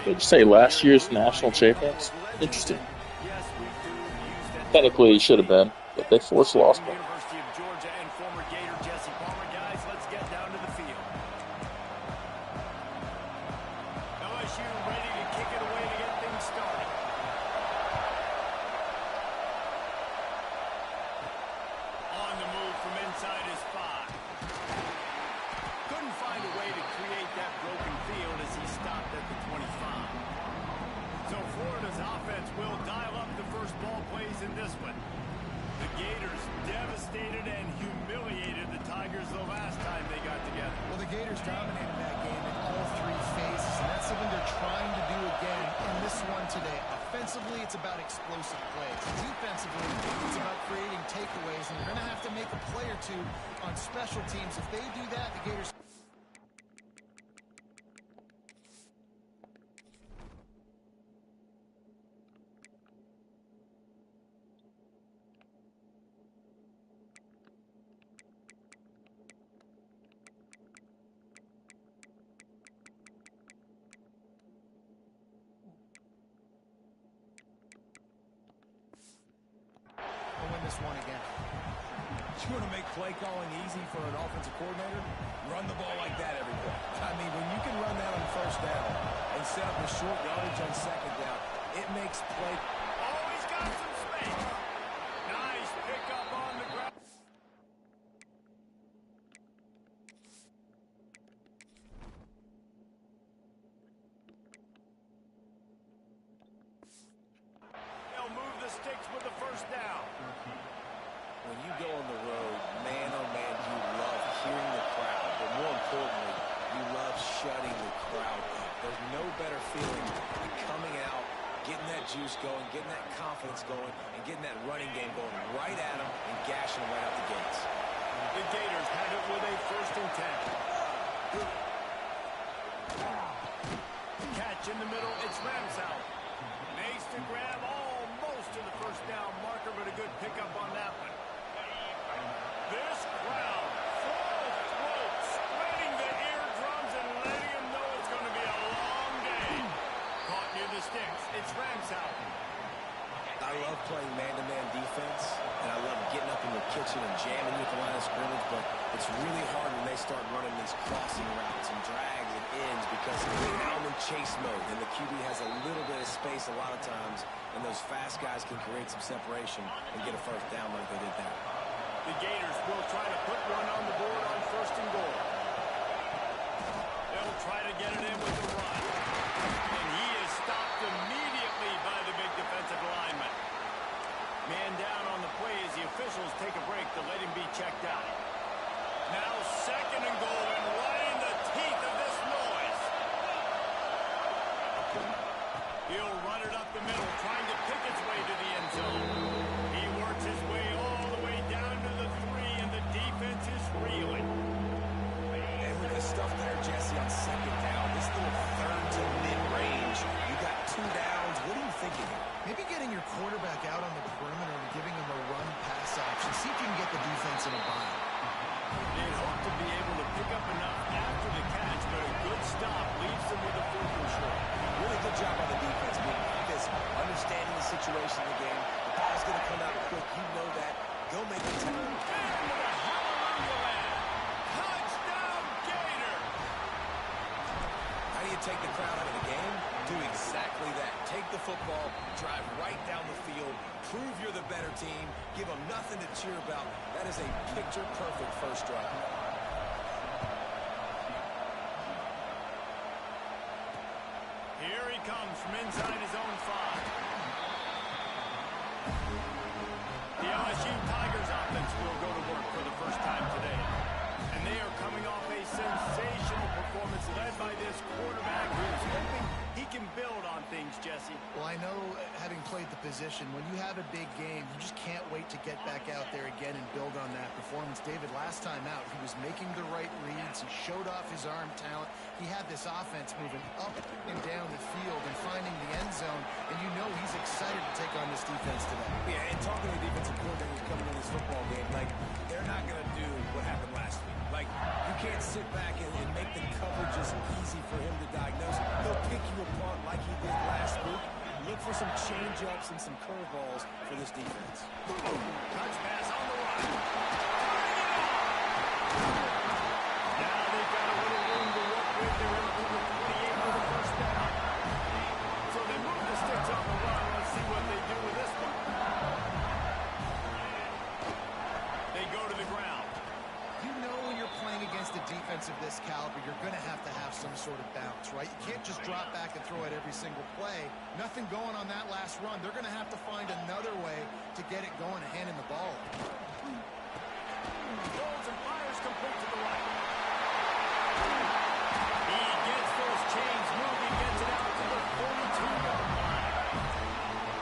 Did you say last year's national champions? Interesting. Technically, he should have been, but they forced lost one. University of Georgia and former Gator Jesse Palmer. Guys, let's get down to the field. LSU ready to kick it away to get things started. On the move from inside his 5. Couldn't find a way to create that broken field as he stopped at the 25. So Florida's offense will dial up the first ball plays in this one. The Gators devastated and humiliated the Tigers the last time they got together. Well, the Gators dominated that game in all 3 phases, and that's something they're trying to do again in this one today. Offensively, it's about explosive plays. Defensively, it's about creating takeaways, and they're going to have to make a play or two on special teams. If they do that, the Gators... win this one again. You want to make play calling easy for an offensive coordinator? Run the ball like that every play. I mean, when you can run that on first down and set up a short yardage on second down, it makes play. Oh, he's got some space. Nice pickup on the ground. They'll move the sticks with the first down. When you go on the road, man, oh man, you love hearing the crowd. But more importantly, you love shutting the crowd up. There's no better feeling than coming out, getting that juice going, getting that confidence going, and getting that running game going right at them and gashing them right out the gates. The Gators have it with a 1st and 10. Catch in the middle, it's Ramsauer. Makes to grab almost to the first down marker, but a good pickup on that one. This crowd, full throat, spreading the eardrums and letting them know it's going to be a long day. Caught near the sticks, it's Ramsauer. I love playing man-to-man defense, and I love getting up in the kitchen and jamming with the line of scrimmage, but it's really hard when they start running these crossing routes and drags and ends because now I'm in chase mode, and the QB has a little bit of space a lot of times, and those fast guys can create some separation and get a first down like they did there. The Gators will try to put one on the board on 1st and goal. They'll try to get it in with the run. And he is stopped immediately by the big defensive lineman. Man down on the play as the officials take a break to let him be checked out. Now 2nd and goal and right in the teeth of this noise. He'll run it up the middle, trying to pick its way to the end zone. He works his way all the way down to the 3, and the defense is reeling. And with the stuff there, Jesse, on 2nd down, this little 3rd to mid-range, you got 2 downs. What are you thinking? Maybe getting your quarterback out on the perimeter and giving him a run-pass option. See if you can get the defense in a bind. They'd hope to be able to pick up enough after the catch, but a good stop leaves them with a 4th and short. Really good job on the defense being physical, understanding the situation in the game. The ball's going to come out quick. You know that. Go make the tackle. Touchdown, Gator! How do you take the crowd out of the game? Do exactly that. Take the football, drive right down the field, prove you're the better team, give them nothing to cheer about. That is a picture-perfect first drive. Here he comes from inside his own 5. The LSU Tigers offense will go to work for the first time today. And they are coming off a sensational performance led by this quarterback who's hoping he can build on things, Jesse. Well, I know, having played the position, when you have a big game, you just can't wait to get back out there again and build on that performance. David, last time out, he was making the right reads. He showed off his arm talent. He had this offense moving up and down the field and finding the end zone, and you know he's excited to take on this defense today. Yeah, and talking to the defensive coordinator coming in this football game, like, they're not going to do what happened last week. Like, you can't sit back and make the coverages easy for him to diagnose. He'll pick you apart like he did last week. Look for some change-ups and some curveballs for this defense. Touch pass on the run. Now they've got a little room to work with. They're in the 28 for the first down. So they move the sticks on the run. Let's see what they do with this one. They go to the ground. You know when you're playing against a defense of this caliber, you're going to have some sort of bounce, right? You can't just drop back and throw it every single play. Nothing going on that last run. They're going to have to find another way to get it going and handing the ball. Goes and fires complete to the right. He gets those chains moving, gets it out to the 42-yard line.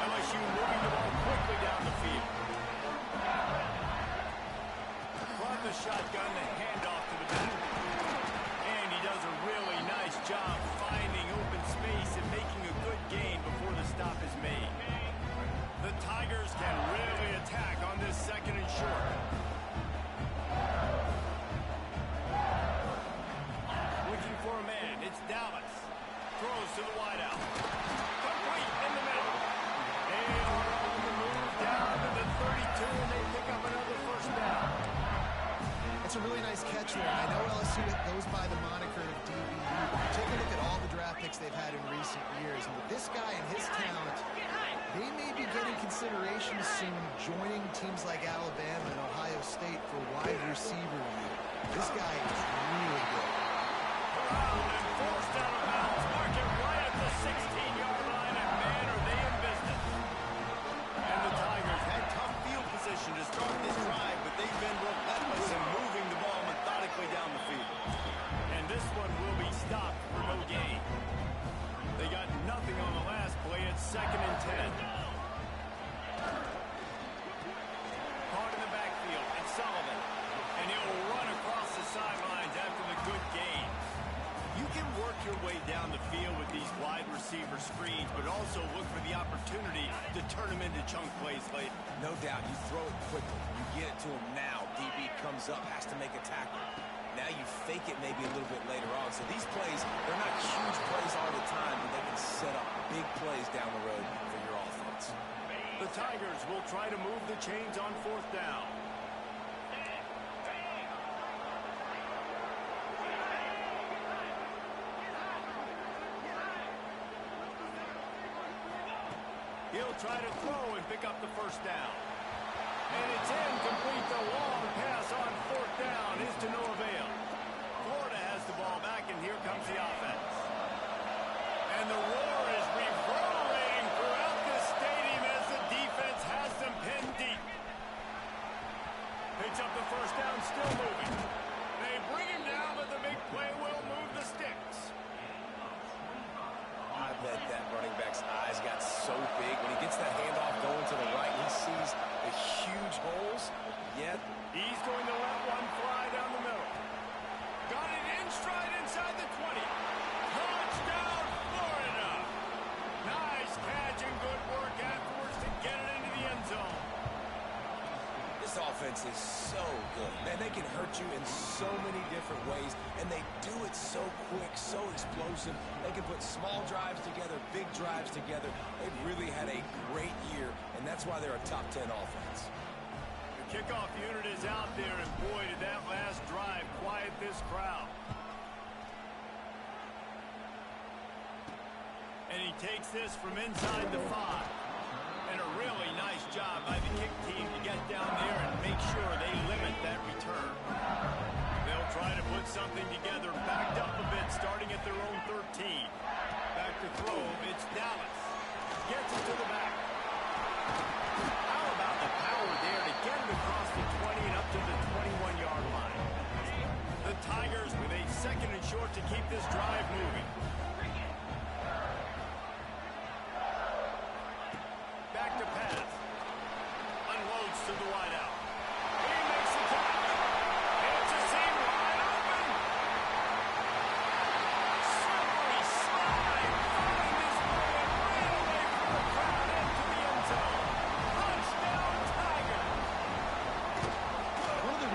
LSU moving the ball quickly down the field. From the shotgun, the handoff to the back. And he does a really nice job finding open space and making a good gain before the stop is made. The Tigers can really attack on this second and short. Looking for a man, it's Dallas. Throws to the wideout. Complete in the middle. They are on the move down to the 32, and they pick up another first down. That's a really nice catch there. I know LSU goes by the moniker of DBU, but you take a look at all the draft picks they've had in recent years, and with this guy and his talent, they may be getting consideration soon joining teams like Alabama and Ohio State for wide receiver unit. This guy is really good. And forced out of bounds. Mark it right at the 16-yard line, and man, are they in business. And the Tigers had tough field position to start this drive, but they've been relentless in moving the ball methodically down the field. And this one will be stopped for no gain. They got nothing on the last play. It's 2nd and 10. Caught in the backfield, it's Sullivan. And he'll run across the sidelines after the good gain. You can work your way down the field with these wide receiver screens, but also look for the opportunity to turn them into chunk plays later. No doubt, you throw it quickly. You get it to him now. DB comes up, has to make a tackle. Now you fake it maybe a little bit later on. So these plays, they're not huge plays all the time, but they can set up big plays down the road for your offense. The Tigers will try to move the chains on 4th down. He'll try to throw and pick up the first down. And it's incomplete. The long pass on 4th down is to no avail. Florida has the ball back, and here comes the offense. And the roar is reverberating throughout this stadium as the defense has them pinned deep. Picks up the first down, still moving. They bring him down, but the big play will move the sticks. I bet that running back's eyes got so big. When he gets that handoff going to the right, he sees the huge holes. Yet he's going to let one fly down the middle. Got it in stride inside the 20. Touchdown, Florida. Nice catch and good work afterwards to get it into the end zone. this offense is so good. Man, they can hurt you in so many different ways, and they do it so quick, so explosive. They can put small drives together, big drives together. They've really had a great year, and that's why they're a top 10 offense. The kickoff unit is out there, and boy, did that last drive quiet this crowd. And he takes this from inside the 5. And a really nice job by the kick team to get down there and make sure they limit that return. They'll try to put something together, backed up a bit, starting at their own 13. Back to throw, it's Dallas. Gets it to the back. How about the power there to get it across the 20 and up to the 21-yard line? The Tigers with a second and short to keep this drive moving. Back to pass. Unloads to the wideout. He makes the catch. It's a seam wide open. Slippery slide. Finding his way and ran away from the crowd into the end zone. Touchdown, Tigers. One of the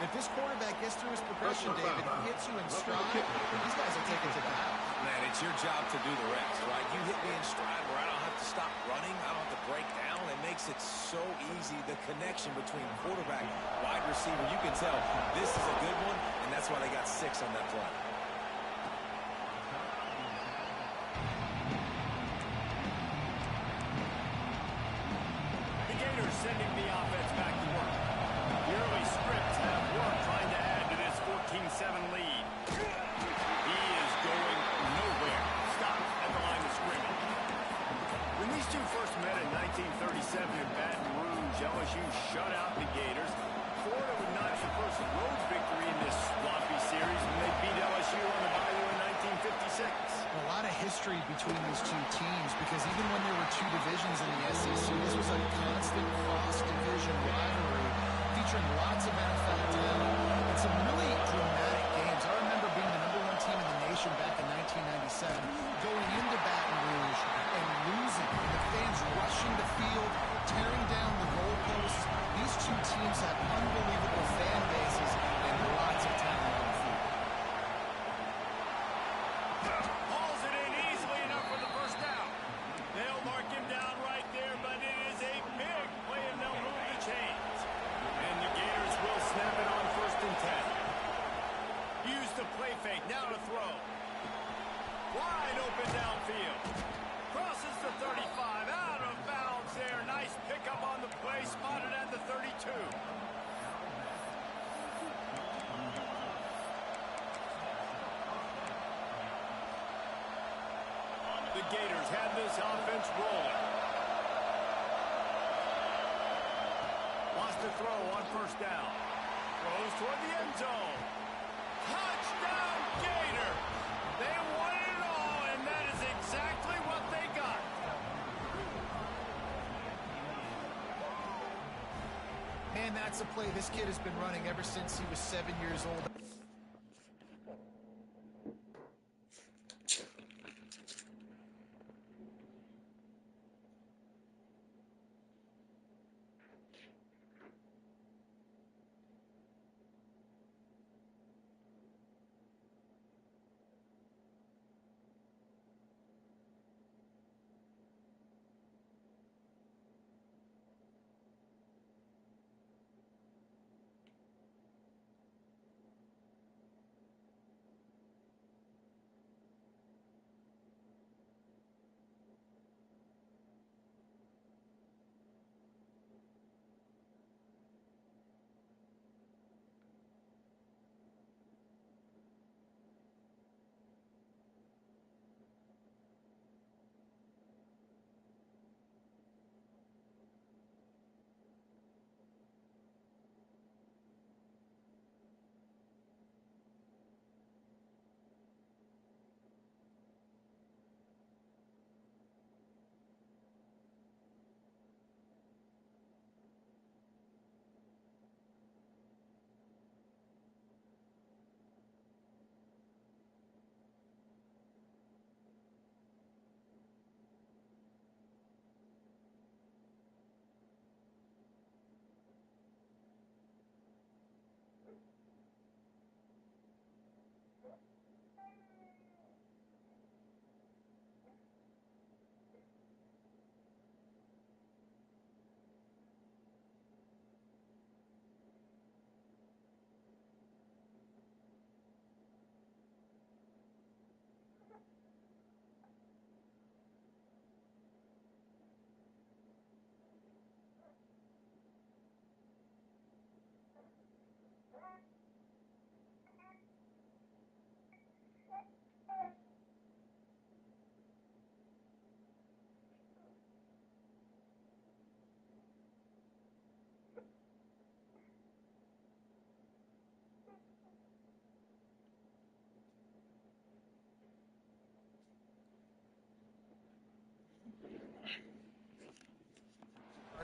If this quarterback gets through his progression, David, he hits you in stride, these guys will take it to the house. Man, it's your job to do the rest, right? You hit me in stride where I don't have to stop running. I don't have to break down. It makes it so easy. The connection between quarterback, wide receiver, you can tell this is a good one, and that's why they got 6 on that play. The Gators sending the offense back to work. The early scripts have worked trying to add to this 14-7 lead. He is going nowhere. Stop at the line of scrimmage. When these two first met in 1937 in Baton Rouge, LSU shut out the Gators. Florida would notch the first road victory in this swampy series when they beat LSU on the Bayou in 1956. A lot of history between these two teams because even when there were two divisions in the SEC, this was a constant cross-division rivalry featuring lots of NFL talent and some really dramatic games. I remember being the #1 team in the nation back in 1997, going into Baton Rouge and losing, and the fans rushing the field, tearing down the goalposts. These two teams have unbelievable fan bases and lots of talent on the field. Hauls it in easily enough for the first down. They'll mark him down right there, but it is a big play and they'll move the chains. And the Gators will snap it on 1st and 10. Use the play fake, now to throw. Wide open downfield. Crosses the 35, out of bounds there. Nice pickup on the play, spotted at the 32. The Gators had this offense rolling. Wants to throw on 1st down. Throws toward the end zone. Touchdown, Gator! They won it all, and that is exactly what they got. Man, that's a play this kid has been running ever since he was 7 years old.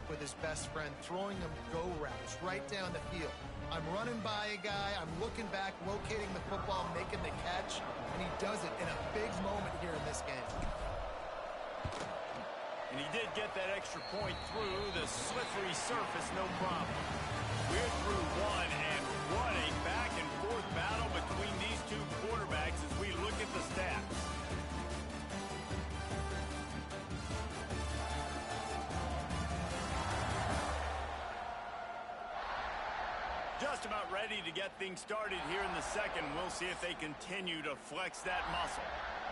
With his best friend, throwing him go routes right down the field. I'm running by a guy, I'm looking back, locating the football, making the catch, and he does it in a big moment here in this game. And he did get that extra point through the slippery surface, no problem. We're through 1 and What a back-and-forth battle between these two quarterbacks as we look at the stats. Just about ready to get things started here in the second. We'll see if they continue to flex that muscle.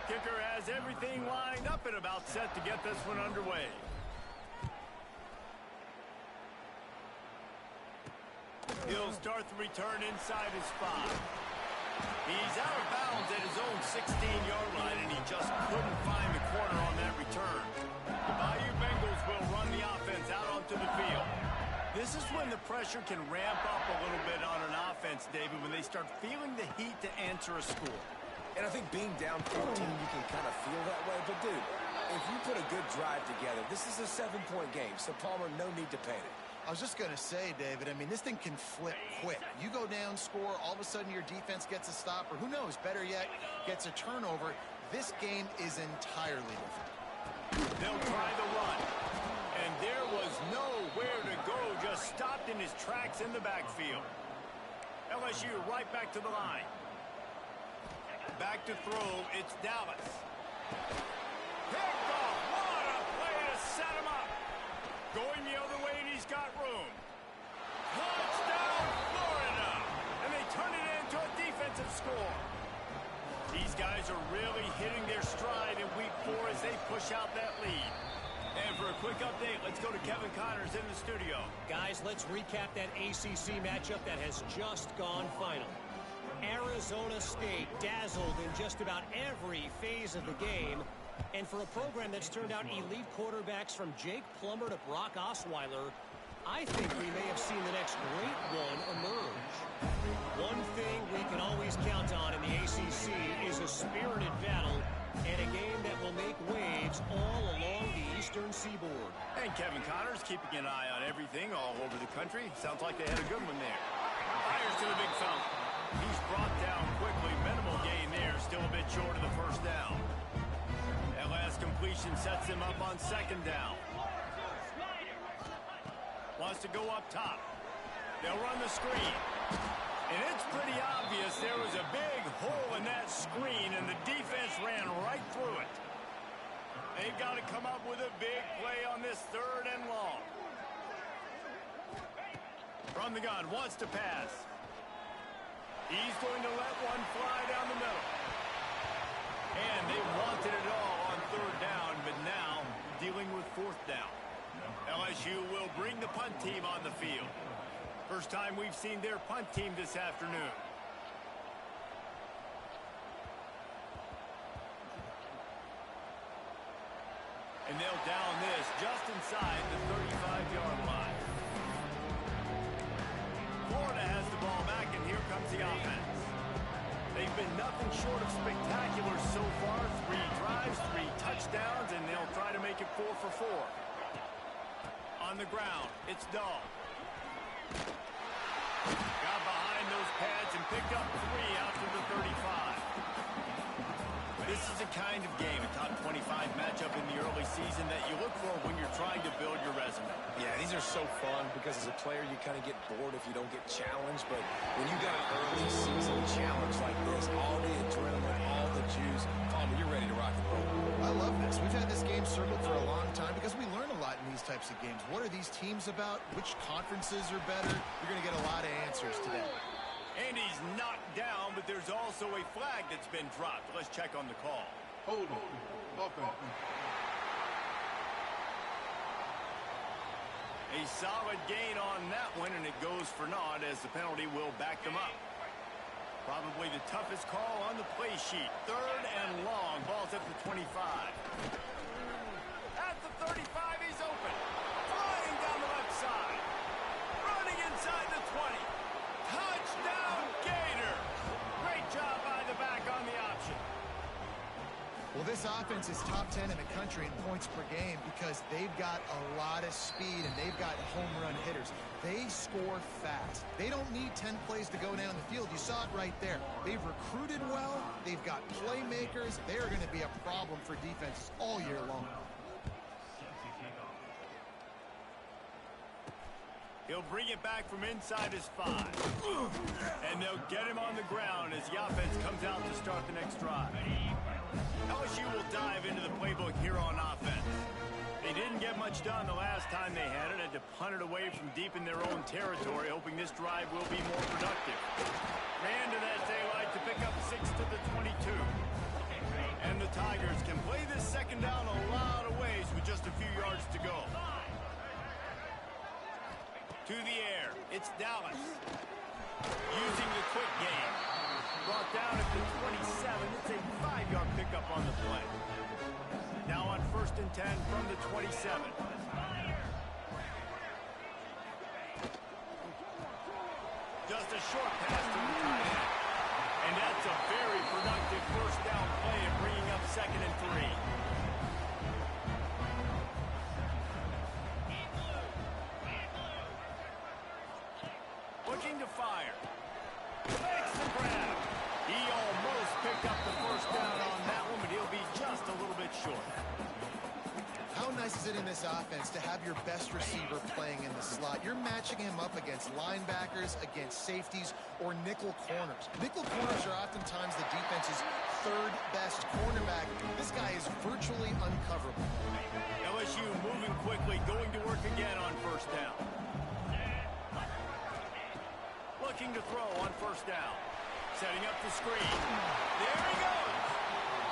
Kicker has everything lined up and about set to get this one underway. He'll start the return inside his 5. He's out of bounds at his own 16-yard line, and he just couldn't find the corner on that return. The Bayou Bengals will run the offense out onto the field. This is when the pressure can ramp up a little bit on an offense, David, when they start feeling the heat to answer a score. And I think being down 14, you can kind of feel that way. But, dude, if you put a good drive together, this is a 7-point game, so Palmer, no need to panic. I was just going to say, David, I mean, this thing can flip quick. You go down, score, all of a sudden your defense gets a stop, or who knows, better yet, gets a turnover. This game is entirely different. They'll try the run. And there was nowhere to go, just stopped in his tracks in the backfield. LSU right back to the line. Back to throw, it's Dallas. Picked off, what a play to set him up. Going the other way, and he's got room. Touchdown, Florida! And they turn it into a defensive score. These guys are really hitting their stride in week 4 as they push out that lead. And for a quick update, let's go to Kevin Connors in the studio. Guys, let's recap that ACC matchup that has just gone final. Arizona State dazzled in just about every phase of the game. And for a program that's turned out elite quarterbacks from Jake Plummer to Brock Osweiler, I think we may have seen the next great one emerge. One thing we can always count on in the ACC is a spirited battle and a game that will make waves all along the Eastern Seaboard. And Kevin Connors keeping an eye on everything all over the country. Sounds like they had a good one there. Fires to the big fella. He's brought down quickly. Minimal gain there. Still a bit short of the first down. That last completion sets him up on second down. Wants to go up top. They'll run the screen. And it's pretty obvious there was a big hole in that screen, and the defense ran right through it. They've got to come up with a big play on this 3rd and long. From the gun, wants to pass. He's going to let one fly down the middle. And they wanted it all on 3rd down, but now dealing with 4th down. LSU will bring the punt team on the field. First time we've seen their punt team this afternoon. And they'll down this just inside the 35-yard line. Florida has the ball back, and here comes the offense. They've been nothing short of spectacular so far. 3 drives, 3 touchdowns, and they'll try to make it 4 for 4. On the ground, it's Dahl. Got behind those pads and picked up 3 out to the 35. This is the kind of game, a top 25 matchup in the early season that you look for when you're trying to build your resume. Yeah, these are so fun because as a player, you kind of get bored if you don't get challenged. But when you got an early season challenge like this, all the adrenaline, all the juice, Palmer, you're ready to rock and roll. I love this. We've had this game circled for a long time because we learn a lot in these types of games. What are these teams about? Which conferences are better? You're going to get a lot of answers today. And he's knocked down, but there's also a flag that's been dropped. Let's check on the call. Hold on. Offense. A solid gain on that one, and it goes for naught as the penalty will back them up. Probably the toughest call on the play sheet. 3rd and long. Ball's at the 25. At the 35, he's open. Flying down the left side. Running inside the 20. Touchdown, Gator! Great job by the back on the option. Well, this offense is top 10 in the country in points per game because they've got a lot of speed and they've got home run hitters. They score fast. They don't need 10 plays to go down the field. You saw it right there. They've recruited well. They've got playmakers. They're going to be a problem for defenses all year long. He'll bring it back from inside his 5. And they'll get him on the ground as the offense comes out to start the next drive. LSU will dive into the playbook here on offense. They didn't get much done the last time they had it. Had to punt it away from deep in their own territory, hoping this drive will be more productive. Ran to that daylight to pick up 6 to the 22. And the Tigers can play this second down a lot of ways with just a few yards to go. To the air, it's Dallas. Using the quick game. Brought down at the 27. It's a 5-yard pickup on the play. Now on 1st and 10 from the 27. Just a short pass to the tight end. And that's a very productive first down play and bringing up 2nd and 3. Looking to fire. Makes the grab. He almost picked up the first down on that one, but he'll be just a little bit short. How nice is it in this offense to have your best receiver playing in the slot? You're matching him up against linebackers, against safeties, or nickel corners. Nickel corners are oftentimes the defense's 3rd best cornerback. This guy is virtually uncoverable. LSU moving quickly, going to work again on 1st down. Looking to throw on 1st down. Setting up the screen. There he goes.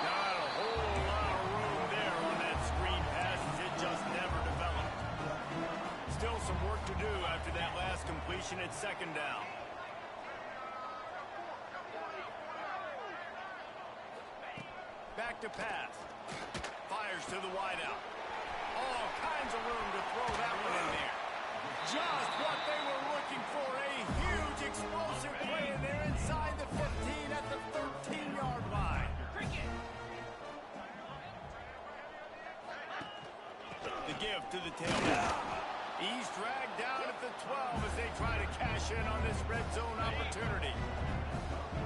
Not a whole lot of room there on that screen pass as it just never developed. Still some work to do after that last completion at 2nd down. Back to pass. Fires to the wideout. All kinds of room to throw that one in there. Just what they were looking for. A huge explosive play in there inside the 15 at the 13-yard line. The give to the tailback. He's dragged down at the 12 as they try to cash in on this red zone opportunity.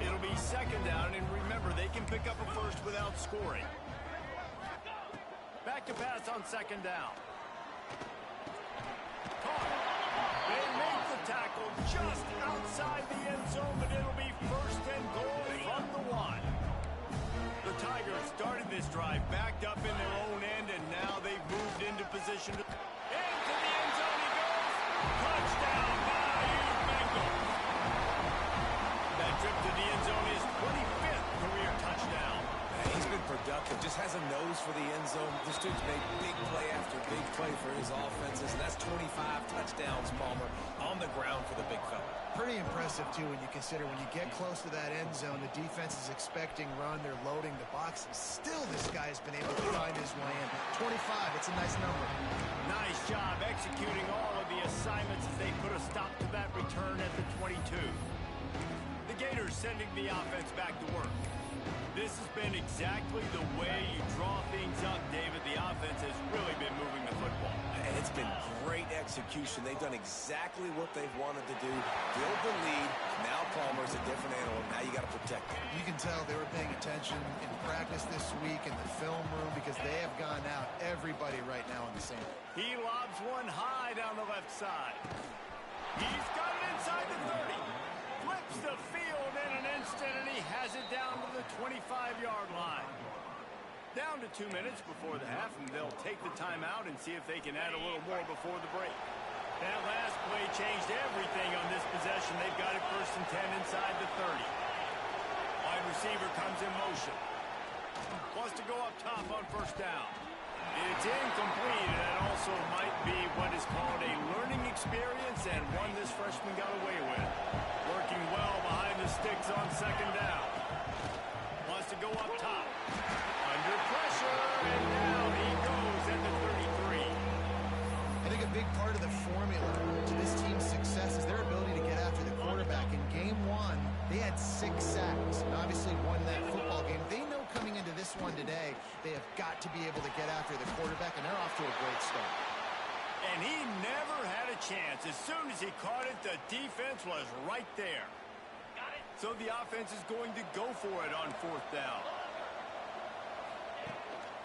It'll be 2nd down, and remember, they can pick up a first without scoring. Back to pass on 2nd down. Caught. They make the tackle just outside the end zone, but it'll be 1st and goal from the 1. The Tigers started this drive backed up in their own end, and now they've moved into position. Into the end zone he goes. Touchdown, Bayou Bengals. That trip to the end zone is 25th career touchdown. He's been productive, just has a nose for the end zone. This dude's made big play after big play for his offenses, and that's 25 touchdowns, Palmer, on the ground for the big fella. Pretty impressive, too, when you consider when you get close to that end zone, the defense is expecting run, they're loading the boxes. Still, this guy has been able to find his way in. 25, it's a nice number. Nice job executing all of the assignments as they put a stop to that return at the 22. The Gators sending the offense back to work. This has been exactly the way you draw things up, David. The offense has really been moving the football. And it's been great execution. They've done exactly what they've wanted to do. Build the lead. Now Palmer's a different animal. Now you got to protect him. You can tell they were paying attention in practice this week in the film room because they have gone out, everybody right now on the same. He lobs one high down the left side. He's got it inside the 30. Flips the field in an instant, and he has it down to the 25-yard line. Down to 2 minutes before the half, and they'll take the timeout and see if they can add a little more before the break. That last play changed everything on this possession. They've got it 1st and 10 inside the 30. Wide receiver comes in motion. Wants to go up top on 1st down. It's incomplete, and that also might be what is called a learning experience, and one this freshman got away with. Working well behind the sticks on 2nd down. Wants to go up top. Under pressure, and now he goes at the 33. I think a big part of the formula to this team's success is their ability to get after the quarterback. In game 1, they had 6 sacks, and obviously won that football game. They know coming into this one today, they have got to be able to get after the quarterback, and they're off to a great start. And he never had a chance. As soon as he caught it, the defense was right there. So the offense is going to go for it on 4th down.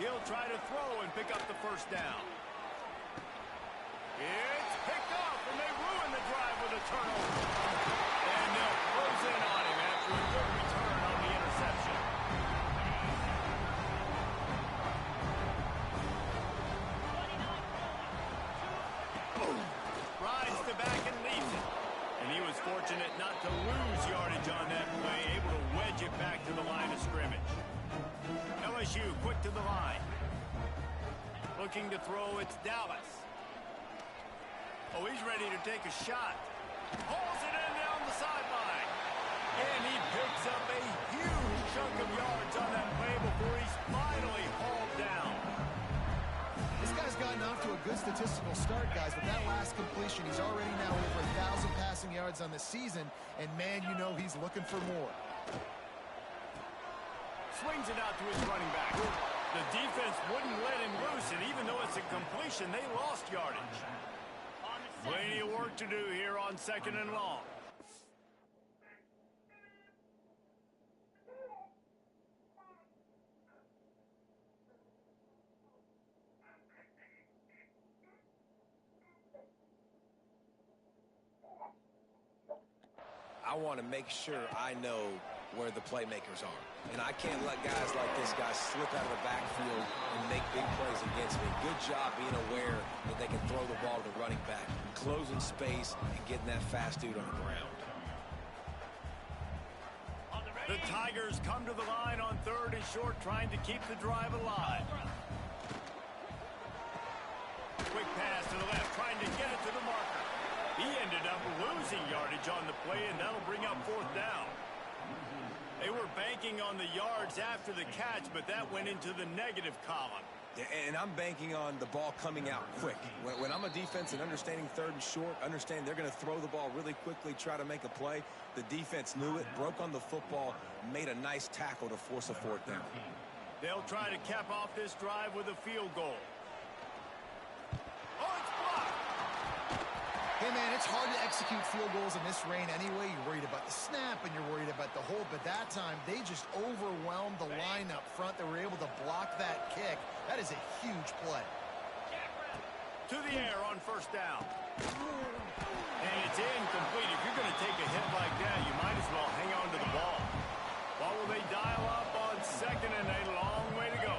He'll try to throw and pick up the 1st down. It's picked off, and they ruin the not to lose yardage on that play, able to wedge it back to the line of scrimmage. LSU quick to the line. Looking to throw, it's Dallas. Oh, he's ready to take a shot. Hauls it in down the sideline. And he picks up a huge chunk of yards on that play before he's finally hauled down. This guy's gotten off to a good statistical start, guys. With that last completion, he's already now over 1,000 passing yards on the season. And, man, you know he's looking for more. Swings it out to his running back. The defense wouldn't let him loose, and even though it's a completion, they lost yardage. Plenty of work to do here on 2nd and long. I want to make sure I know where the playmakers are. And I can't let guys like this guy slip out of the backfield and make big plays against me. Good job being aware that they can throw the ball to the running back, closing space, and getting that fast dude on the ground. The Tigers come to the line on 3rd and short, trying to keep the drive alive. Quick pass to the left, trying to get it to the marker. He ended up losing yardage on the play, and that'll bring up 4th down. They were banking on the yards after the catch, but that went into the negative column. Yeah, and I'm banking on the ball coming out quick. When I'm a defense and understanding 3rd and short, understand they're going to throw the ball really quickly, try to make a play. The defense knew it, broke on the football, made a nice tackle to force a 4th down. They'll try to cap off this drive with a field goal. Oh, it's blocked! Hey, man, it's hard to execute field goals in this rain anyway. You're worried about the snap and you're worried about the hold, but that time they just overwhelmed the line up front. They were able to block that kick. That is a huge play. To the air on 1st down. And it's incomplete. If you're going to take a hit like that, you might as well hang on to the ball. What will they dial up on 2nd and a long way to go?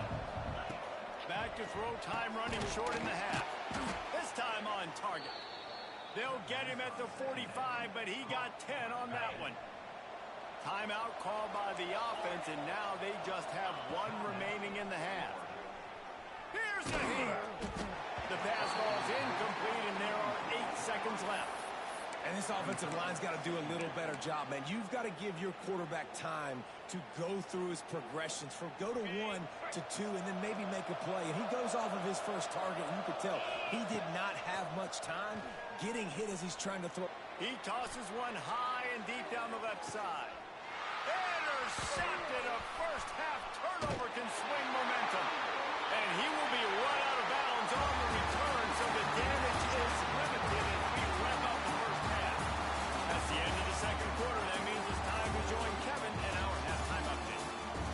Back to throw, time running short in the half. This time on target. They'll get him at the 45, but he got 10 on that one. Timeout called by the offense, and now they just have 1 remaining in the half. Here's the hit. The pass ball's incomplete, and there are 8 seconds left. And this offensive line's got to do a little better job, man. You've got to give your quarterback time to go through his progressions from go to 1 to 2 and then maybe make a play. And he goes off of his first target, and you could tell he did not have much time getting hit as he's trying to throw. He tosses one high and deep down the left side. Intercepted. A first half turnover can swing momentum. And he will be run out of bounds on the return, so the damage is limited as we wrap up the first half. That's the end of the 2nd quarter. That means it's time to join Kevin in our halftime update.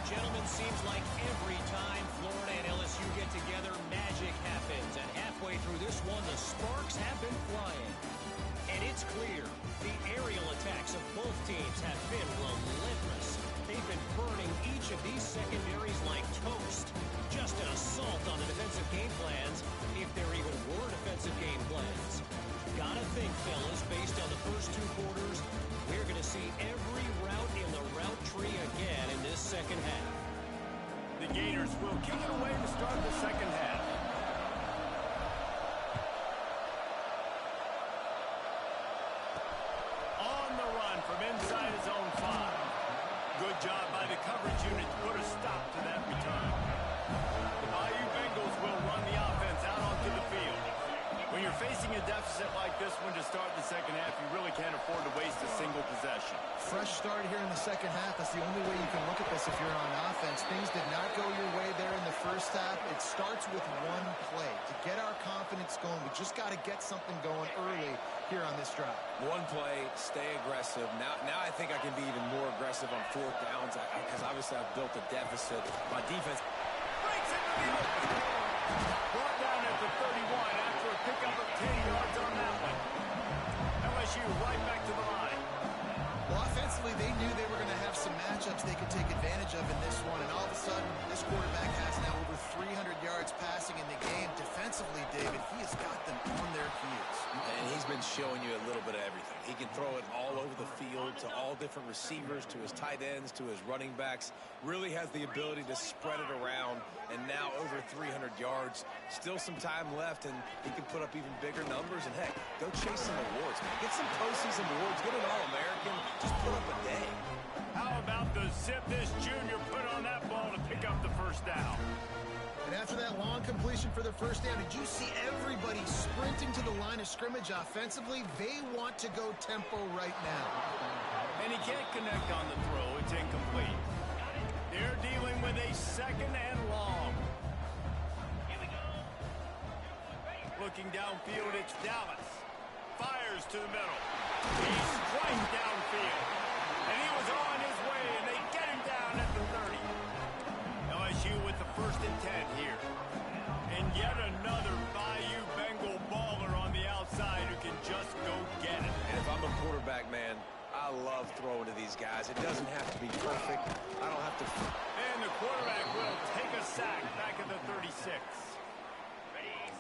Gentlemen, seems like every time Florida and LSU get together, magic happens. And halfway through this one, the sparks have been flying. And it's clear, the aerial attacks of both teams have been relentless. They've been burning each of these secondaries like toast. Just an assault on the defensive game plans, if there even were defensive game plans. Gotta think, fellas, based on the first 2 quarters, we're going to see every route in the route tree again in this 2nd half. The Gators will kick it away to start the 2nd half. On the run from inside his own 5. Good job by the coverage unit to put a stop to that return. The Bayou Bengals will run the offense out onto the field. When you're facing a deficit like this one to start the 2nd half, you really can't afford to waste a single possession. Fresh start here in the 2nd half. That's the only way you can look at this if you're on offense. Things did not go your way there in the first half. It starts with 1 play. To get our confidence going, we just got to get something going early here on this drive. 1 play, stay aggressive. Now I think I can be even more aggressive on 4th downs because obviously I've built a deficit. My defense Breaks into the open. Brought down at the 31 after a pickup of 10 yards on that one. LSU right back to the line. Well, offensively, they knew they were going to have some matchups they could take advantage of in this one, and all of a sudden, this quarterback has now over 300 yards passing in the game. Defensively, David, he has got them on their heels. And he's been Pittman's showing you a little bit of everything. He can throw it all over the field to all different receivers, to his tight ends, to his running backs. Really has the ability to spread it around, and now over 300 yards. Still some time left, and he can put up even bigger numbers. And, heck, go chase some awards. Get some postseason awards. Get an All-American. Just put up a day. How about the zip this junior put on that ball to pick up the first down? And after that long completion for the first down, did you see everybody sprinting to the line of scrimmage offensively? They want to go tempo right now. And he can't connect on the throw. It's incomplete. They're dealing with a second and long. Looking downfield, it's Dallas. Fires to the middle. He strikes downfield. And he was on his way, and they get him down at the 30. LSU with the 1st and 10 here. And yet another Bayou Bengal baller on the outside who can just go get it. And if I'm a quarterback, man, I love throwing to these guys. It doesn't have to be perfect. I don't have to... And the quarterback will take a sack back at the 36.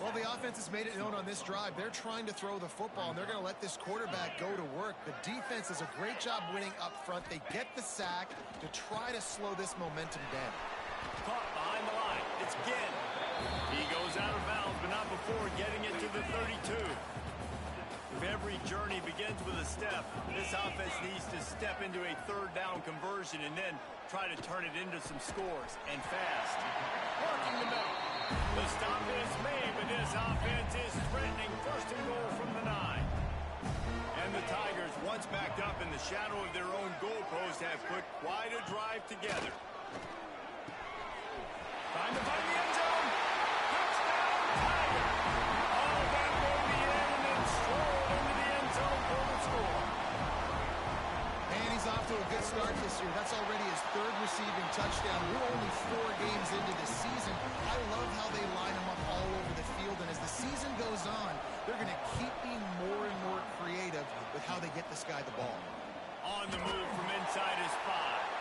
Well, the offense has made it known on this drive. They're trying to throw the football, and they're going to let this quarterback go to work. The defense does a great job winning up front. They get the sack to try to slow this momentum down. Caught behind the line. It's Ginn. He goes out of bounds, but not before getting it to the 32. If every journey begins with a step, this offense needs to step into a 3rd down conversion and then try to turn it into some scores, and fast. Working the middle. The stop is made, but this offense is threatening 1st and goal from the 9. And the Tigers, once backed up in the shadow of their own goalpost, have put quite a drive together. Time to find the end zone. Touchdown, Tiger. Oh, that will be in and then strolled into the end zone for the score. And he's off to a good start this year. That's already his 3rd receiving touchdown. We're only 4 games into the season. I love how they line him up all over the field. And as the season goes on, they're going to keep being more and more creative with how they get this guy the ball. On the move from inside his 5.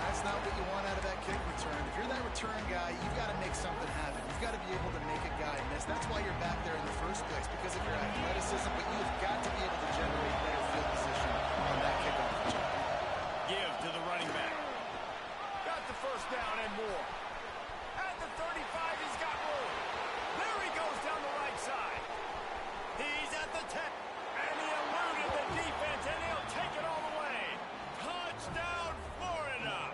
That's not what you want out of that kick return. If you're that return guy, you've got to make something happen. You've got to be able to make a guy miss. That's why you're back there in the first place, because of your athleticism, but you've got to be able to generate better field position on that kickoff return. Give to the running back. Got the first down and more. At the 35, he's got room. There he goes down the right side. He's at the 10. And he eluded the defense, and he'll take it all the way. Touchdown, Florida.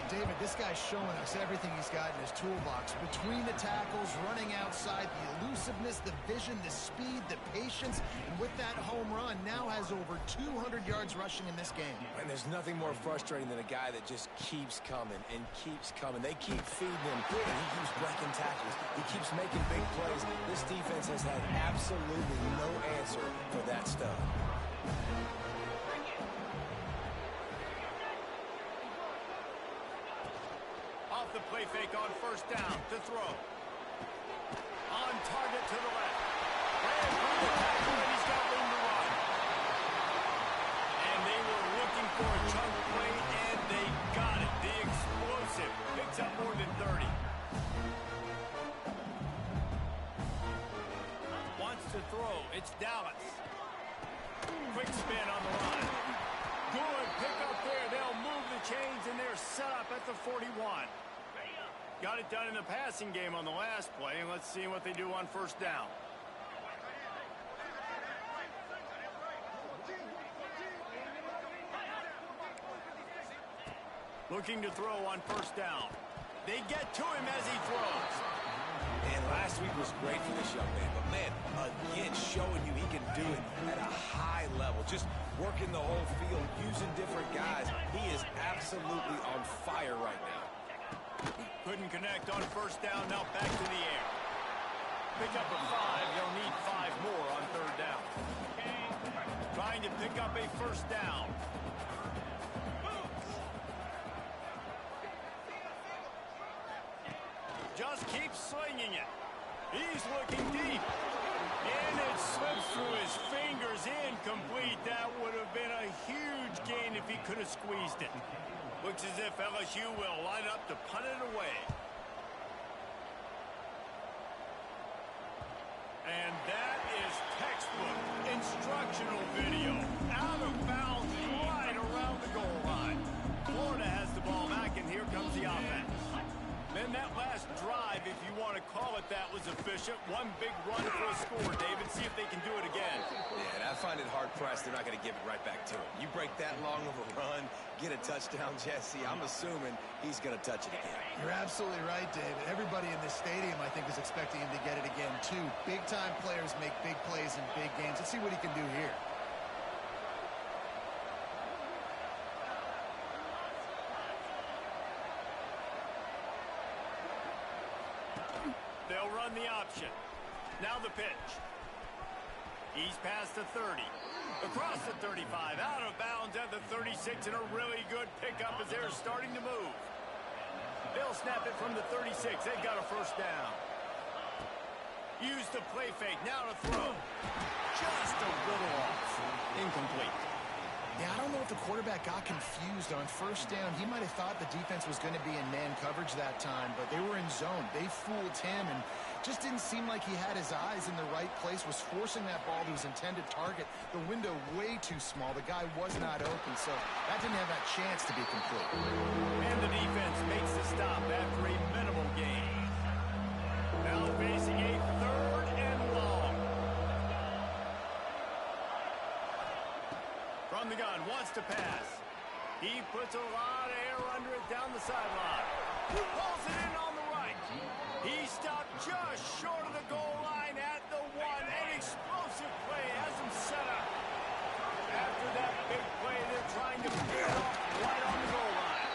David, this guy's showing us everything he's got in his toolbox. Between the tackles, running outside, the elusiveness, the vision, the speed, the patience. And with that home run, now has over 200 yards rushing in this game. And there's nothing more frustrating than a guy that just keeps coming and keeps coming. They keep feeding him, and he keeps breaking tackles. He keeps making big plays. This defense has had absolutely no answer for that stuff. Off the play fake on 1st down to throw. On target to the left. And through the tackle, and he's got room to run. And they were looking for a chunk play, and they got it. The explosive picks up more than 30. Wants to throw. It's Dallas. Quick spin on the line. Good pick up there. They'll move the chains, and they're set up at the 41. Got it done in the passing game on the last play, and let's see what they do on 1st down. Looking to throw on 1st down. They get to him as he throws. And last week was great for this young man, but man, again, showing you he can do it at a high level. Just working the whole field, using different guys. He is absolutely on fire right now. Couldn't connect on 1st down, now back to the air. Pick up a 5, they'll need 5 more on 3rd down. Trying to pick up a 1st down. Just keeps slinging it. He's looking deep. And it slips through his fingers, incomplete. That would have been a huge gain if he could have squeezed it. Looks as if LSU will line up to punt it away. And that is Sensational video. Out of bounds right around the goal line. Florida has the ball back, and here comes the offense. Man, that last drive, if you want to call it that, was efficient. One big run for a score, David. See if they can do it again. Yeah, and I find it hard-pressed they're not going to give it right back to him. You break that long of a run, get a touchdown, Jesse, I'm assuming he's going to touch it again. You're absolutely right, David. Everybody in this stadium, I think, is expecting him to get it again, too. Big-time players make big plays in big games. Let's see what he can do here. They'll run the option. Now the pitch. He's past the 30. Across the 35. Out of bounds at the 36. And a really good pickup as they're starting to move. They'll snap it from the 36. They've got a first down. Use the play fake. Now to throw. Just a little off. Incomplete. Yeah, I don't know if the quarterback got confused on first down. He might have thought the defense was going to be in man coverage that time, but they were in zone. They fooled him and just didn't seem like he had his eyes in the right place, was forcing that ball to his intended target. The window way too small. The guy was not open, so that didn't have that chance to be complete. And the defense makes the stop after a minimal gain. Now facing a third and long. From the gun, wants to pass. He puts a lot of air under it down the sideline. Pulls it in on the right. He stopped just short of the goal line at the 1. An explosive play has him set up. After that big play, they're trying to beat it off right on the goal line.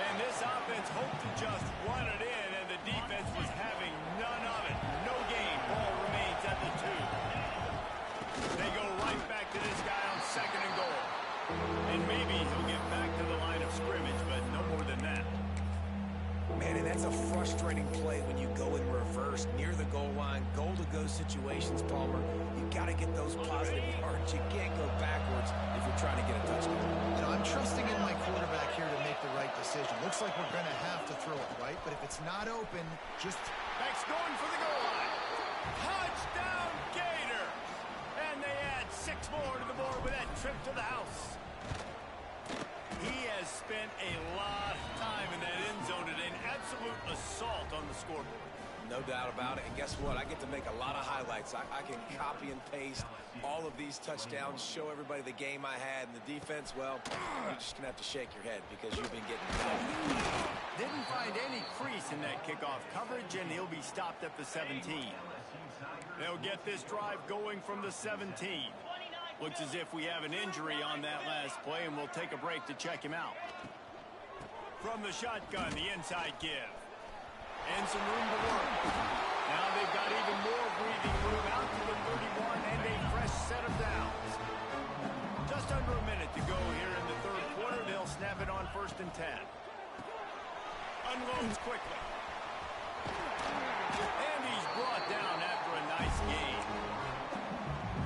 And this offense hoped to just run it in, and the defense was having none of it. No gain. Ball remains at the 2. They go right back to this guy on second and goal. And maybe he'll get back to the line of scrimmage, but no more than that. Man, and that's a frustrating play when you go in reverse near the goal line. Goal-to-go situations, Palmer. You got to get those positive yards. You can't go backwards if you're trying to get a touchdown. You know, I'm trusting in my quarterback here to make the right decision. Looks like we're going to have to throw it, right? But if it's not open, just... Back's going for the goal line. Touchdown, Gator! And they add 6 more to the board with that trip to the house. He has spent a lot of time in that end zone today. An absolute assault on the scoreboard. No doubt about it. And guess what? I get to make a lot of highlights. I can copy and paste all of these touchdowns, show everybody the game I had. And the defense, well, you're just going to have to shake your head because you've been getting Didn't find any crease in that kickoff coverage, and he'll be stopped at the 17. They'll get this drive going from the 17. Looks as if we have an injury on that last play, and we'll take a break to check him out. From the shotgun, the inside give. And some room to work. Now they've got even more breathing room out to the 31 and a fresh set of downs. Just under a minute to go here in the third quarter. They'll snap it on 1st and 10. Unloads quickly. And he's brought down after a nice gain.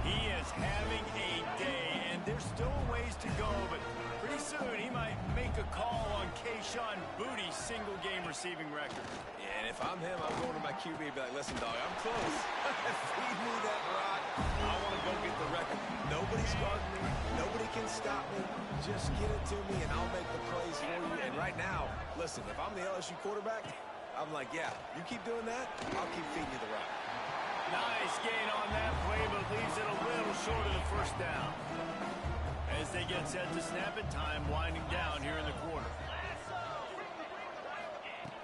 He is having a day, and there's still a ways to go, but pretty soon he might make a call on Kayshon Bouttie's single-game receiving record. Yeah, and if I'm him, I'm going to my QB and be like, listen, dog, I'm close. Feed me that rock. I want to go get the record. Nobody's guarding me. Nobody can stop me. Just get it to me, and I'll make the plays for you. And right now, listen, if I'm the LSU quarterback, I'm like, yeah, you keep doing that, I'll keep feeding you the rock. Nice gain on that play, but leaves it a little short of the first down. As they get set to snap it, time winding down here in the quarter.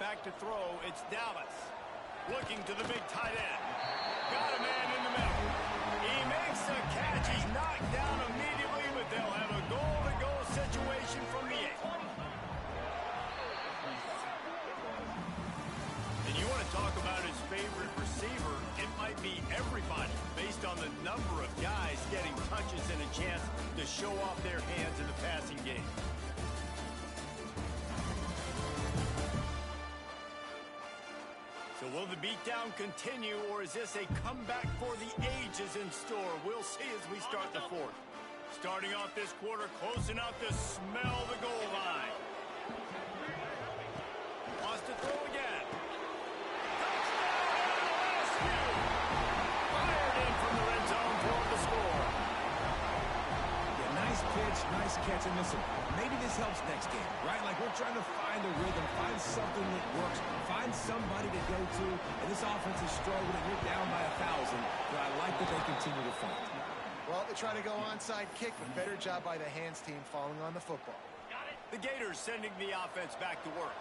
Back to throw, it's Dallas. Looking to the big tight end. Got a man in the middle. He makes the catch. He's knocked down immediately, but they'll have a goal-to-go situation from the 8. And you want to talk about his favorite receiver, it might be everybody based on the number of guys getting touches and a chance to show off their hands in the passing game. So will the beatdown continue, or is this a comeback for the ages in store? We'll see as we start the fourth. Starting off this quarter close enough to smell the goal line. Wants to throw again. Fired in from the red zone for the score. pass and catch and miss him. Maybe this helps next game, right? Like we're trying to find a rhythm, find something that works, find somebody to go to. And this offense is struggling. You're down by 1,000, but I like that they continue to fight. Well, they try to go onside kick, but better job by the hands team falling on the football. The Gators sending the offense back to work.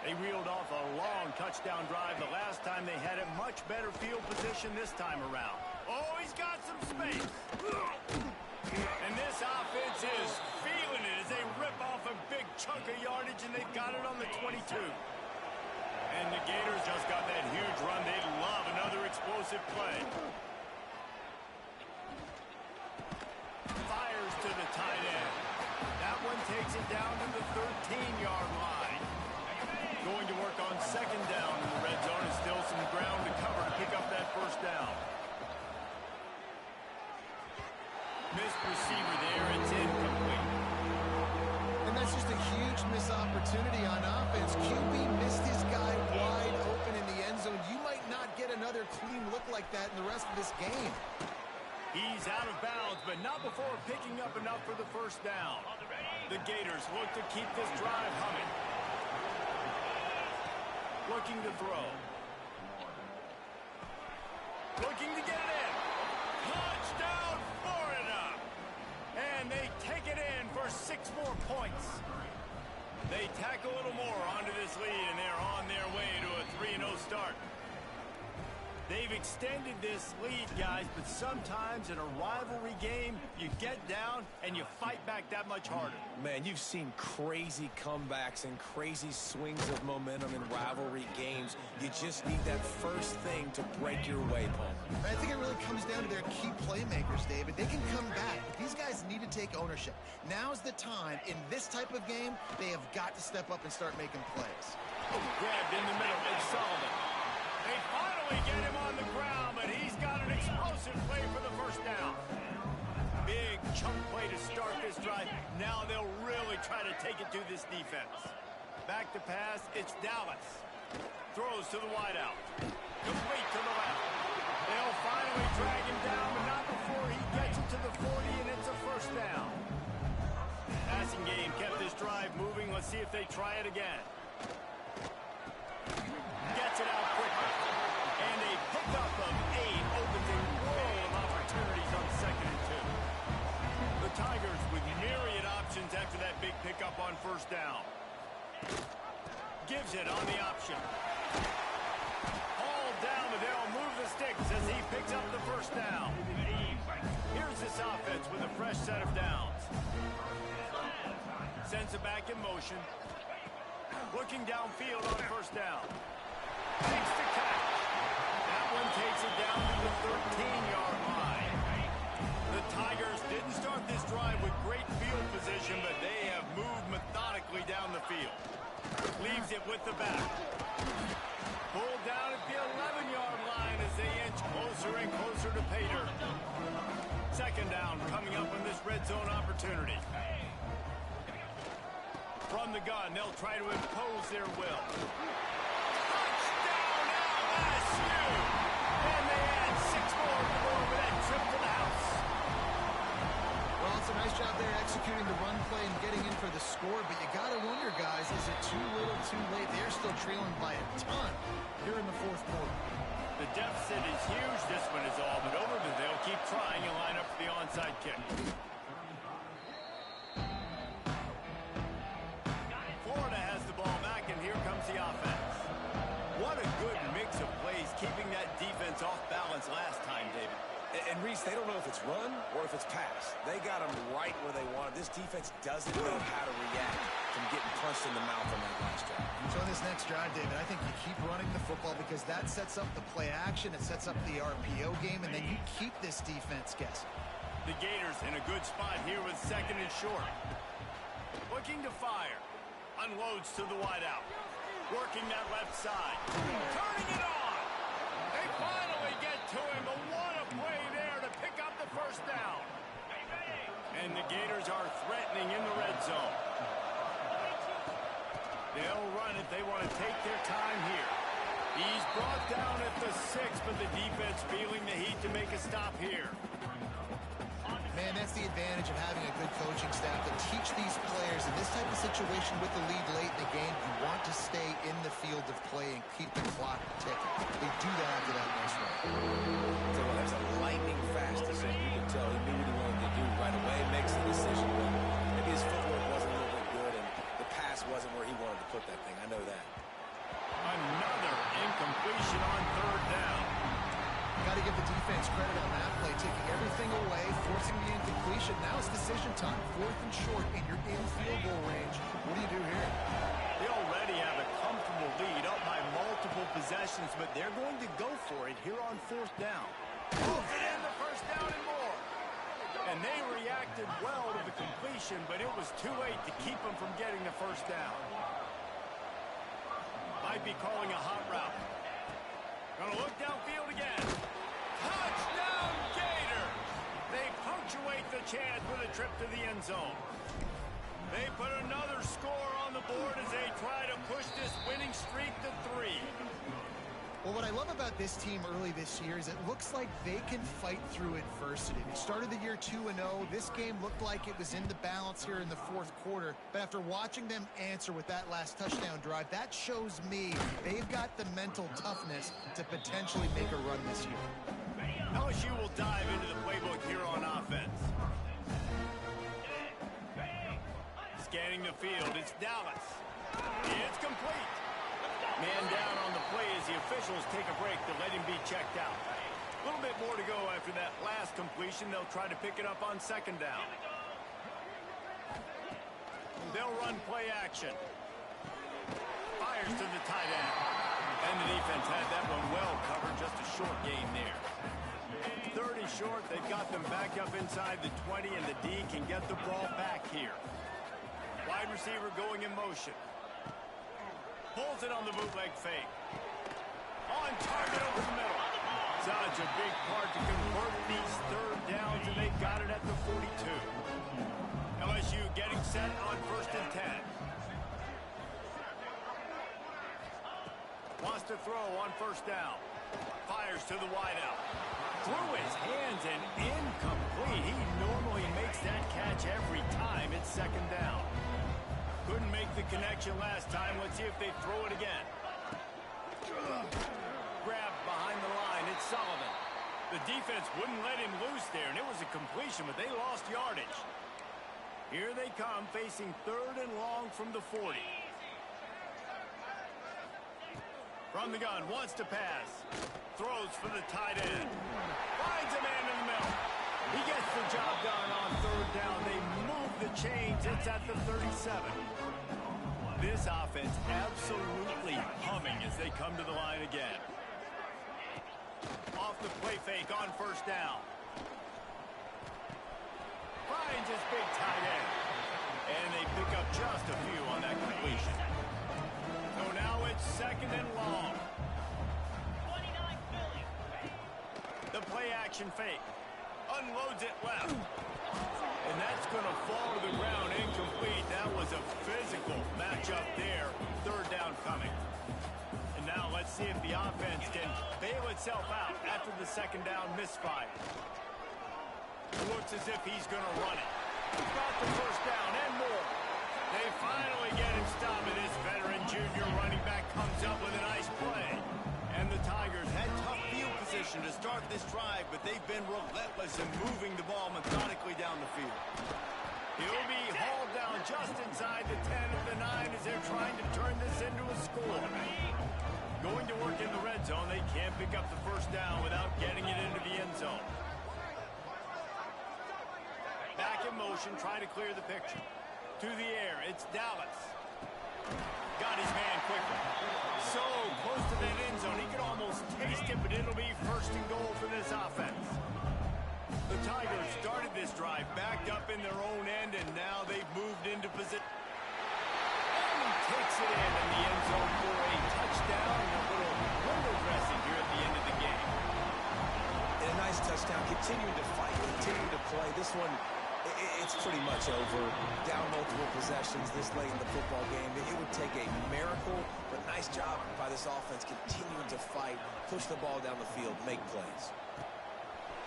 They reeled off a long touchdown drive the last time they had a much better field position this time around. Oh, he's got some space. And this offense is feeling it as they rip off a big chunk of yardage, and they've got it on the 22. And the Gators just got that huge run. They'd love another explosive play. Fires to the tight end. That one takes it down to the 13-yard line. Going to work on second down in the red zone, and still some ground to cover to pick up that first down. Missed receiver there, it's incomplete. And that's just a huge missed opportunity on offense. QB missed his guy wide open in the end zone. You might not get another clean look like that in the rest of this game. He's out of bounds, but not before picking up enough for the first down. The Gators look to keep this drive humming. Looking to throw. Looking to get it in. Touchdown, Florida! And they take it in for 6 more points. They tack a little more onto this lead, and they're on their way to a 3-0 start. They've extended this lead, guys, but sometimes in a rivalry game, you get down and you fight back that much harder. Man, you've seen crazy comebacks and crazy swings of momentum in rivalry games. You just need that first thing to break your way, Paul. I think it really comes down to their key playmakers, David. They can come back, but these guys need to take ownership. Now's the time. In this type of game, they have got to step up and start making plays. Grabbed in the middle, it's Sullivan. They finally get him on the ground, but he's got an explosive play for the first down. Big chunk play to start this drive. Now they'll really try to take it to this defense. Back to pass, it's Dallas. Throws to the wideout. Complete to the left. They'll finally drag him down, but not before he gets it to the 40, and it's a first down. Passing game kept this drive moving. Let's see if they try it again. Gets it out quickly. And a pickup of 8 opens a world of opportunities on 2nd and 2. The Tigers with myriad options after that big pickup on first down. Gives it on the option. Hauled down, but they'll move the sticks as he picks up the first down. Here's this offense with a fresh set of downs. Sends it back in motion. Looking downfield on first down. Takes the catch. That one takes it down to the 13-yard line. The Tigers didn't start this drive with great field position, but they have moved methodically down the field. Leaves it with the back. Pulled down at the 11-yard line as they inch closer and closer to pay dirt. Second down coming up on this red zone opportunity. From the gun, they'll try to impose their will. Touchdown, LSU! And they add 6 more to go with that trip to the house. Well, it's a nice job there executing the run play and getting in for the score, but you got to wonder, guys, is it too little, too late? They're still trailing by a ton here in the 4th quarter. The deficit is huge. This one is all but over, but they'll keep trying and line up for the onside kick. Florida has the ball back, and here comes the offense. What a good mix of plays, keeping that defense off balance last time, David. And Reese, they don't know if it's run or if it's pass. They got them right where they want it. This defense doesn't know how to react from getting punched in the mouth on that last drive. So in this next drive, David, I think you keep running the football because that sets up the play action, it sets up the RPO game, and then you keep this defense guessing. The Gators in a good spot here with 2nd and short. Looking to fire. Unloads to the wideout. Working that left side. Turning it on. They finally get to him, but what a play there to pick up the first down. And the Gators are threatening in the red zone. They'll run it. They want to take their time here. He's brought down at the 6, but the defense feeling the heat to make a stop here. Man, that's the advantage of having a good coaching staff to teach these players in this type of situation with the lead late in the game. You want to stay in the field of play and keep the clock ticking. They do that after that nice run. So that's a lightning fast decision. You can tell he knew what he wanted to do right away. Makes the decision. But maybe his footwork wasn't a little bit good, and the pass wasn't where he wanted to put that thing. I know that. Another incompletion on third down. Got to give the defense credit on that play, taking everything away, forcing the incompletion. Now it's decision time. 4th and short, and you're in field goal range. What do you do here? They already have a comfortable lead, up by multiple possessions, but they're going to go for it here on 4th down. Pulls it in, the first down and more. And they reacted well to the completion, but it was too late to keep them from getting the first down. Might be calling a hot route. Gonna look downfield again. Touchdown, Gator! They punctuate the chance with a trip to the end zone. They put another score on the board as they try to push this winning streak to 3. Well, what I love about this team early this year is it looks like they can fight through adversity. They started the year 2-0. This game looked like it was in the balance here in the 4th quarter. But after watching them answer with that last touchdown drive, that shows me they've got the mental toughness to potentially make a run this year. LSU will dive into the playbook here on offense. Scanning the field, it's Dallas. It's complete. Man down on the play as the officials take a break to let him be checked out. A little bit more to go after that last completion. They'll try to pick it up on 2nd down. They'll run play action. Fires to the tight end. And the defense had that one well covered. Just a short gain there. 30 short. They've got them back up inside the 20, and the D can get the ball back here. Wide receiver going in motion. Pulls it on the bootleg fake. On target over the middle. Such a big part to convert these 3rd downs, and they got it at the 42. LSU getting set on 1st and 10. Wants to throw on 1st down. Fires to the wideout. Through his hands and incomplete. He normally makes that catch every time. It's 2nd down. Couldn't make the connection last time. Let's see if they throw it again. Grabbed behind the line. It's Sullivan. The defense wouldn't let him loose there, and it was a completion, but they lost yardage. Here they come, facing 3rd and long from the 40. From the gun, wants to pass. Throws for the tight end. Finds a man in the middle. He gets the job done on 3rd down. They move the chains. It's at the 37. This offense absolutely humming as they come to the line again. Off the play fake on 1st down. Finds his big tight end. And they pick up just a few on that completion. So now it's 2nd and long. The play action fake. Unloads it left. And that's going to fall to the ground incomplete. That was a physical matchup there. 3rd down coming. And now let's see if the offense can bail itself out after the 2nd down misfire. Looks as if he's going to run it. He's got the 1st down and more. They finally get him stopped, and this veteran junior running back comes up with a nice play. And the Tigers had tough field position to start this drive, but they've been relentless in moving the ball methodically down the field. He'll be hauled down just inside the 10 of the 9 as they're trying to turn this into a score. Going to work in the red zone, they can't pick up the 1st down without getting it into the end zone. Back in motion, trying to clear the picture. To the air, it's Dallas. Got his man quickly. So close to that end zone, he could almost taste it, but it'll be 1st and goal for this offense. The Tigers started this drive backed up in their own end, and now they've moved into position. And he takes it in the end zone for a touchdown and a little window dressing here at the end of the game. And a nice touchdown, continuing to fight, continuing to play. This one, it's pretty much over. Down multiple possessions this late in the football game. It would take a miracle, but nice job by this offense continuing to fight, push the ball down the field, make plays.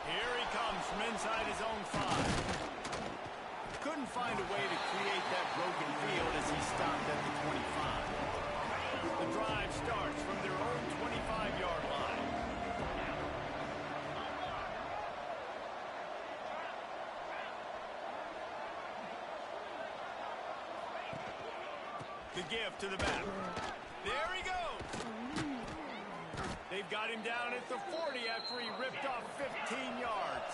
Here he comes from inside his own 5. Couldn't find a way to create that broken field as he stopped at the 25. The drive starts from their own 25-yard line. The give to the back. There he goes. They've got him down at the 40 after he ripped off 15 yards.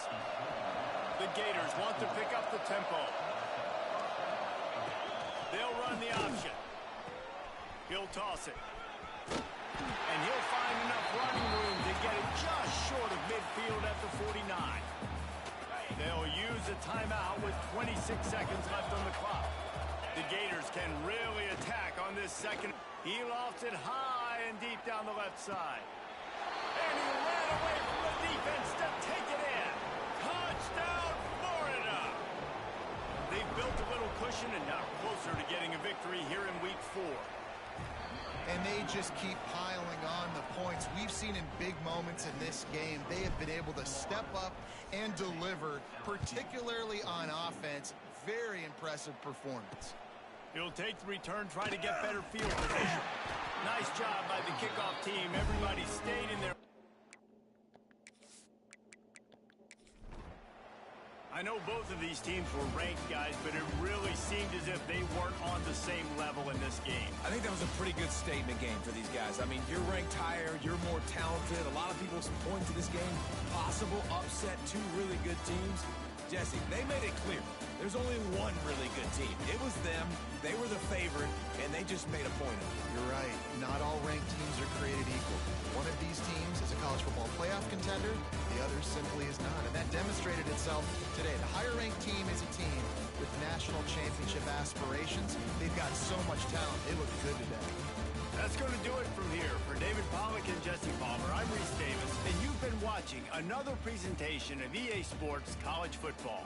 The Gators want to pick up the tempo. They'll run the option. He'll toss it. And he'll find enough running room to get it just short of midfield at the 49. They'll use a timeout with 26 seconds left on the clock. The Gators can really attack on this second. He lofts it high and deep down the left side. And he ran away from the defense to take it in. Touchdown, Florida! They've built a little cushion and now closer to getting a victory here in Week 4. And they just keep piling on the points. We've seen in big moments in this game, they have been able to step up and deliver, particularly on offense. Very impressive performance. He'll take the return, try to get better field position. Nice job by the kickoff team. Everybody stayed in there. I know both of these teams were ranked, guys, but it really seemed as if they weren't on the same level in this game. I think that was a pretty good statement game for these guys. I mean, you're ranked higher, you're more talented. A lot of people point to this game. Possible upset, 2 really good teams. Jesse, they made it clear. There's only one really good team. It was them. They were the favorite, and they just made a point of it. You're right. Not all ranked teams are created equal. One of these teams is a college football playoff contender. The other simply is not. And that demonstrated itself today. The higher-ranked team is a team with national championship aspirations. They've got so much talent. They look good today. That's going to do it from here. For David Pollack and Jesse Palmer, I'm Reese Davis, and you've been watching another presentation of EA Sports College Football.